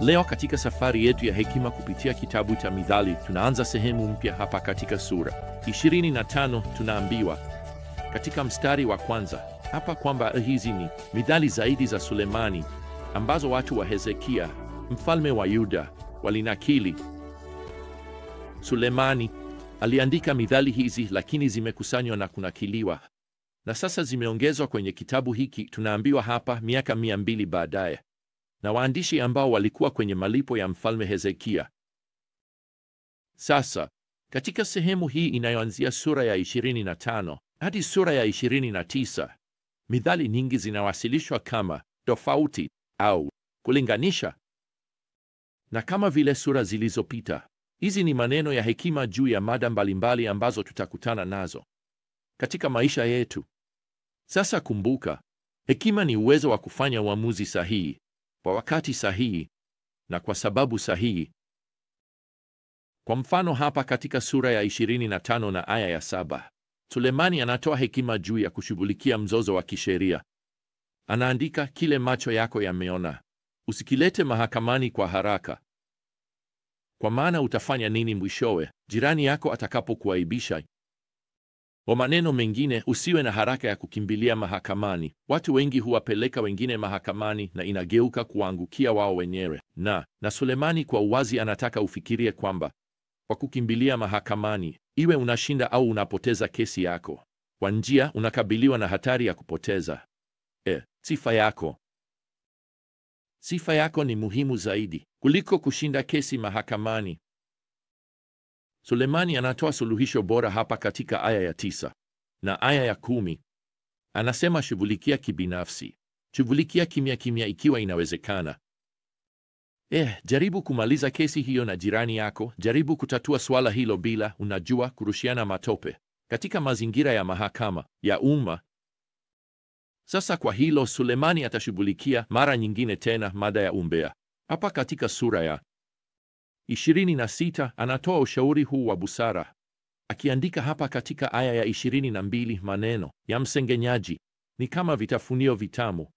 Leo katika safari yetu ya hekima kupitia kitabu cha Mithali, tunaanza sehemu mpya hapa katika sura 25. Tunaambiwa katika mstari wa kwanza hapa kwamba hizi ni mithali zaidi za Sulemani ambazo watu wa Hezekia mfalme wa Yuda walinakili. Sulemani aliandika mithali hizi, lakini zimekusanywa na kunakiliwa, na sasa zimeongezwa kwenye kitabu hiki. Tunaambiwa hapa miaka 200 baadaye, na waandishi ambao walikuwa kwenye malipo ya mfalme Hezekia. Sasa katika sehemu hii inayoanzia sura ya 25 hadi sura ya 29, mithali nyingi zinawasilishwa kama tofauti au kulinganisha. Na kama vile sura zilizopita, hizi ni maneno ya hekima juu ya mada mbalimbali ambazo tutakutana nazo katika maisha yetu. Sasa kumbuka, hekima ni uwezo wa kufanya uamuzi sahihi kwa wakati sahihi na kwa sababu sahihi. Kwa mfano, hapa katika sura ya 25 na aya ya 7, Sulemani anatoa hekima juu ya kushughulikia mzozo wa kisheria. Anaandika, kile macho yako yameona usikilete mahakamani kwa haraka, kwa maana utafanya nini mwishowe jirani yako atakapokuaibisha? Kwa maneno mengine, usiwe na haraka ya kukimbilia mahakamani. Watu wengi huwapeleka wengine mahakamani na inageuka kuangukia wao wenyewe. Na Sulemani kwa uwazi anataka ufikirie kwamba kwa kukimbilia mahakamani, iwe unashinda au unapoteza kesi yako, kwa njia unakabiliwa na hatari ya kupoteza sifa yako. Sifa yako ni muhimu zaidi kuliko kushinda kesi mahakamani. Sulemani anatoa suluhisho bora hapa katika aya ya 9 na aya ya 10. Anasema, shughulikia kibinafsi, shughulikia kimya kimya ikiwa inawezekana. Jaribu kumaliza kesi hiyo na jirani yako. Jaribu kutatua swala hilo bila, kurushiana matope katika mazingira ya mahakama ya umma. Sasa kwa hilo, Sulemani atashughulikia mara nyingine tena mada ya umbea. Hapa katika sura ya 26 anatoa ushauri huu wa busara, akiandika hapa katika aya ya 22, maneno ya msengenyaji ni kama vitafunio vitamu,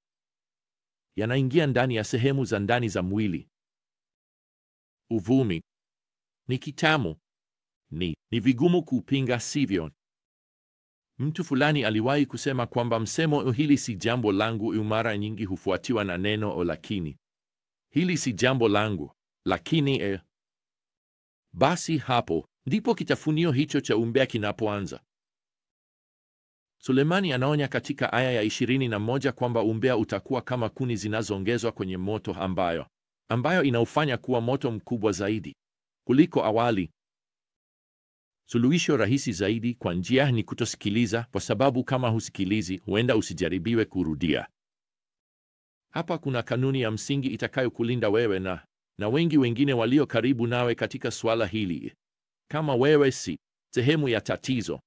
yanaingia ndani ya sehemu za ndani za mwili. Uvumi ni kitamu, ni vigumu kupinga, sivyo? Mtu fulani aliwahi kusema kwamba msemo hili si jambo langu mara nyingi hufuatiwa na neno lakini. Hili si jambo langu, lakini basi hapo ndipo kitafunio hicho cha umbea kinapoanza. Sulemani anaonya katika aya ya 21 kwamba umbea utakuwa kama kuni zinazoongezwa kwenye moto ambayo inaufanya kuwa moto mkubwa zaidi kuliko awali. Suluhisho rahisi zaidi kwa njia ni kutosikiliza, kwa sababu kama husikilizi, huenda usijaribiwe kurudia. Hapa kuna kanuni ya msingi itakayokulinda wewe na wengi wengine walio karibu nawe katika swala hili. Kama wewe si sehemu ya tatizo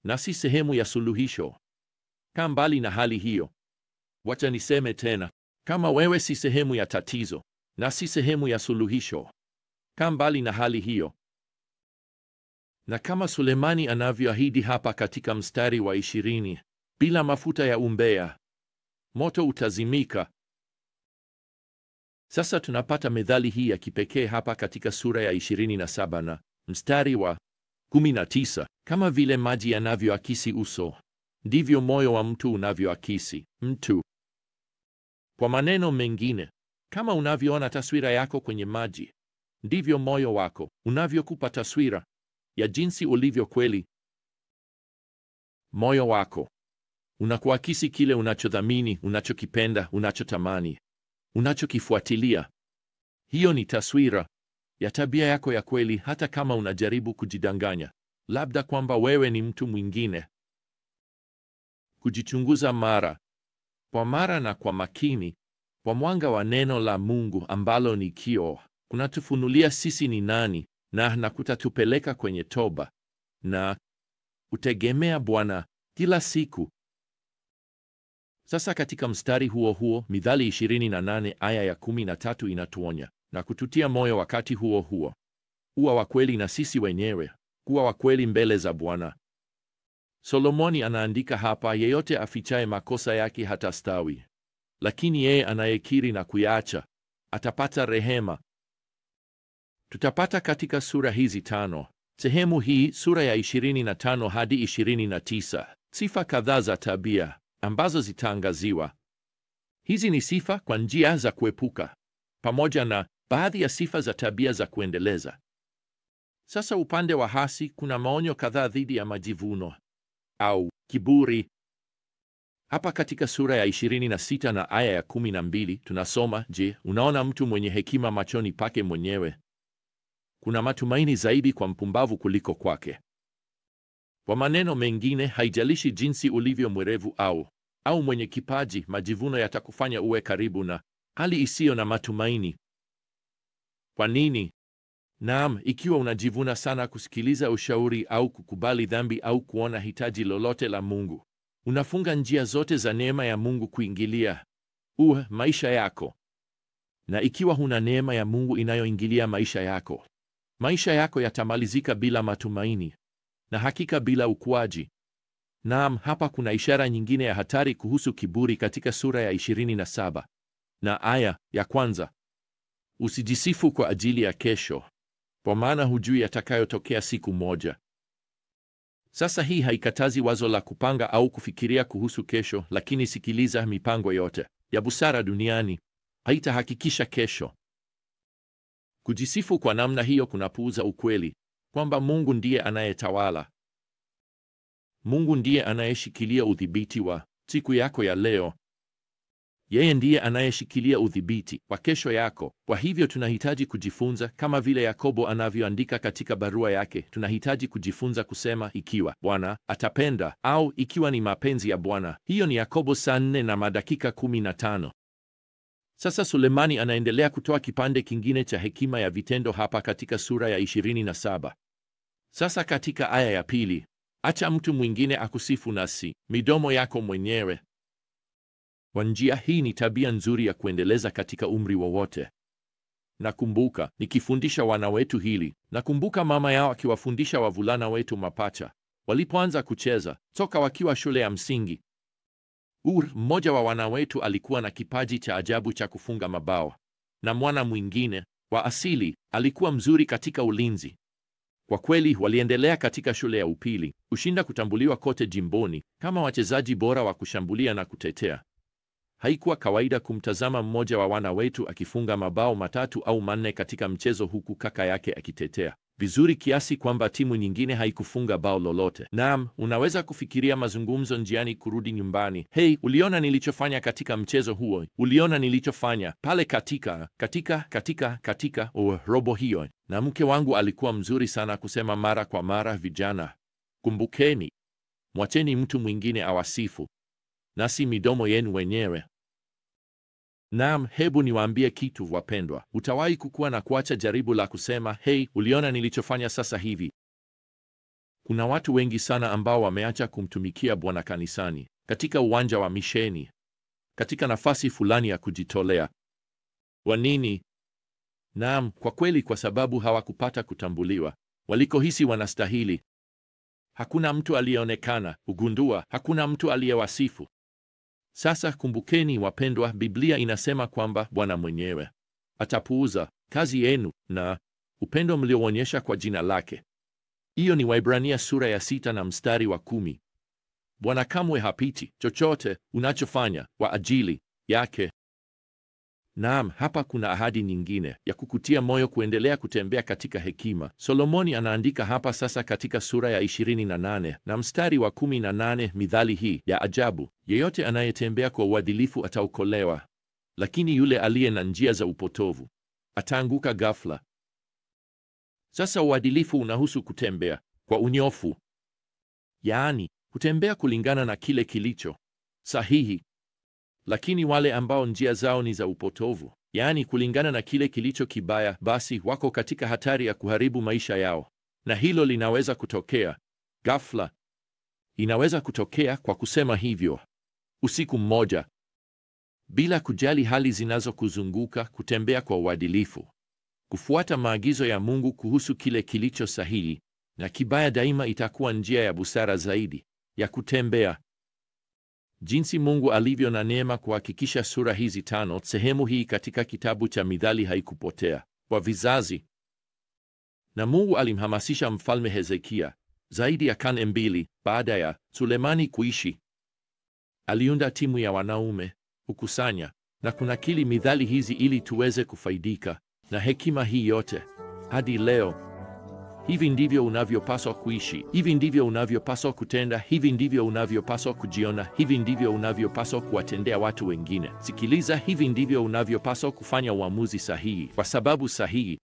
na si sehemu ya suluhisho, kaa mbali na hali hiyo. Wacha niseme tena, kama wewe si sehemu ya tatizo na si sehemu ya suluhisho, kaa mbali na hali hiyo. Na kama Sulemani anavyoahidi hapa katika mstari wa 20, bila mafuta ya umbea moto utazimika. Sasa tunapata methali hii ya kipekee hapa katika sura ya 27 na mstari wa 19. Kama vile maji yanavyoakisi uso, ndivyo moyo wa mtu unavyoakisi mtu. Kwa maneno mengine, kama unavyoona taswira yako kwenye maji, ndivyo moyo wako unavyokupa taswira ya jinsi ulivyo kweli. Moyo wako unakuakisi kile unachodhamini, unachokipenda, unachotamani, unachokifuatilia. Hiyo ni taswira ya tabia yako ya kweli, hata kama unajaribu kujidanganya labda kwamba wewe ni mtu mwingine. Kujichunguza mara kwa mara na kwa makini kwa mwanga wa neno la Mungu ambalo ni kioo, kunatufunulia sisi ni nani na kutatupeleka kwenye toba na kutegemea Bwana kila siku. Sasa katika mstari huo huo, Mithali 28 aya ya 13 inatuonya na kututia moyo wakati huo huo kuwa wa kweli na sisi wenyewe, kuwa wa kweli mbele za Bwana. Solomoni anaandika hapa, yeyote afichaye makosa yake hatastawi, lakini yeye anayekiri na kuyaacha atapata rehema. Tutapata katika sura hizi tano, sehemu hii, sura ya 25 hadi 29, sifa kadhaa za tabia ambazo zitaangaziwa. Hizi ni sifa kwa njia za kuepuka, pamoja na baadhi ya sifa za tabia za kuendeleza. Sasa upande wa hasi kuna maonyo kadhaa dhidi ya majivuno au kiburi. Hapa katika sura ya 26 na aya ya 12 tunasoma, je, unaona mtu mwenye hekima machoni pake mwenyewe? Kuna matumaini zaidi kwa mpumbavu kuliko kwake. Kwa maneno mengine, haijalishi jinsi ulivyo mwerevu au mwenye kipaji, majivuno yatakufanya uwe karibu na hali isiyo na matumaini. Kwa nini? Naam, ikiwa unajivuna sana kusikiliza ushauri au kukubali dhambi au kuona hitaji lolote la Mungu, unafunga njia zote za neema ya Mungu kuingilia maisha yako. Na ikiwa huna neema ya Mungu inayoingilia maisha yako yatamalizika bila matumaini na hakika bila ukuaji. Naam, hapa kuna ishara nyingine ya hatari kuhusu kiburi katika sura ya 27 na aya ya 1. Usijisifu kwa ajili ya kesho, kwa maana hujui yatakayotokea siku moja. Sasa hii haikatazi wazo la kupanga au kufikiria kuhusu kesho, lakini sikiliza, mipango yote ya busara duniani haitahakikisha kesho. Kujisifu kwa namna hiyo kunapuuza ukweli kwamba Mungu ndiye anayetawala. Mungu ndiye anayeshikilia udhibiti wa siku yako ya leo. Yeye ndiye anayeshikilia udhibiti wa kesho yako. Kwa hivyo tunahitaji kujifunza, kama vile Yakobo anavyoandika katika barua yake, tunahitaji kujifunza kusema ikiwa Bwana atapenda au ikiwa ni mapenzi ya Bwana. Hiyo ni Yakobo saa 4 na madakika 15. Sasa Sulemani anaendelea kutoa kipande kingine cha hekima ya vitendo hapa katika sura ya 27. Sasa katika aya ya 2, acha mtu mwingine akusifu nasi midomo yako mwenyewe. Kwa njia hii ni tabia nzuri ya kuendeleza katika umri wowote. Nakumbuka nikifundisha wana wetu hili, nakumbuka mama yao akiwafundisha wavulana wetu mapacha walipoanza kucheza toka wakiwa shule ya msingi. Mmoja wa wana wetu alikuwa na kipaji cha ajabu cha kufunga mabao, na mwana mwingine wa asili alikuwa mzuri katika ulinzi. Kwa kweli waliendelea katika shule ya upili kushinda kutambuliwa kote jimboni kama wachezaji bora wa kushambulia na kutetea. Haikuwa kawaida kumtazama mmoja wa wana wetu akifunga mabao 3 au 4 katika mchezo huku kaka yake akitetea vizuri kiasi kwamba timu nyingine haikufunga bao lolote. Naam, unaweza kufikiria mazungumzo njiani kurudi nyumbani. Hey, uliona nilichofanya katika mchezo huo? Uliona nilichofanya pale katika robo hiyo? Na mke wangu alikuwa mzuri sana kusema mara kwa mara, vijana, kumbukeni, mwacheni mtu mwingine awasifu na si midomo yenu wenyewe. Naam, hebu niwaambie kitu wapendwa. Utawahi kukua na kuacha jaribu la kusema, hey, uliona nilichofanya sasa hivi? Kuna watu wengi sana ambao wameacha kumtumikia Bwana kanisani, katika uwanja wa misheni, katika nafasi fulani ya kujitolea. Kwa nini? Naam, kwa kweli kwa sababu hawakupata kutambuliwa walikohisi wanastahili. Hakuna mtu aliyeonekana kugundua, hakuna mtu aliyewasifu. Sasa kumbukeni wapendwa, Biblia inasema kwamba Bwana mwenyewe atapuuza kazi yenu na upendo mlioonyesha kwa jina lake. Hiyo ni Waibrania sura ya 6 na mstari wa 10. Bwana kamwe hapiti chochote unachofanya kwa ajili yake. Naam, hapa kuna ahadi nyingine ya kukutia moyo kuendelea kutembea katika hekima. Solomoni anaandika hapa sasa katika sura ya 28 na mstari wa 18 mithali hii ya ajabu: yeyote anayetembea kwa uadilifu ataokolewa, lakini yule aliye na njia za upotovu ataanguka ghafla. Sasa uadilifu unahusu kutembea kwa unyofu, yaani kutembea kulingana na kile kilicho sahihi. Lakini wale ambao njia zao ni za upotovu, yaani kulingana na kile kilicho kibaya, basi wako katika hatari ya kuharibu maisha yao, na hilo linaweza kutokea ghafla. Inaweza kutokea, kwa kusema hivyo, usiku mmoja. Bila kujali hali zinazokuzunguka, kutembea kwa uadilifu, kufuata maagizo ya Mungu kuhusu kile kilicho sahihi na kibaya, daima itakuwa njia ya busara zaidi ya kutembea. Jinsi Mungu alivyo na neema kuhakikisha sura hizi 5, sehemu hii katika kitabu cha Mithali haikupotea kwa vizazi. Na Mungu alimhamasisha Mfalme Hezekia zaidi ya karne 2 baada ya Sulemani kuishi. Aliunda timu ya wanaume kukusanya na kunakili mithali hizi ili tuweze kufaidika na hekima hii yote hadi leo. Hivi ndivyo unavyopaswa kuishi. Hivi ndivyo unavyopaswa kutenda. Hivi ndivyo unavyopaswa kujiona. Hivi ndivyo unavyopaswa kuwatendea watu wengine. Sikiliza, hivi ndivyo unavyopaswa kufanya uamuzi sahihi kwa sababu sahihi.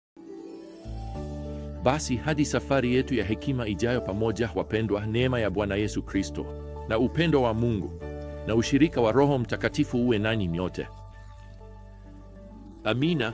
Basi hadi safari yetu ya hekima ijayo pamoja, wapendwa, neema ya Bwana Yesu Kristo na upendo wa Mungu na ushirika wa Roho Mtakatifu uwe nanyi nyote. Amina.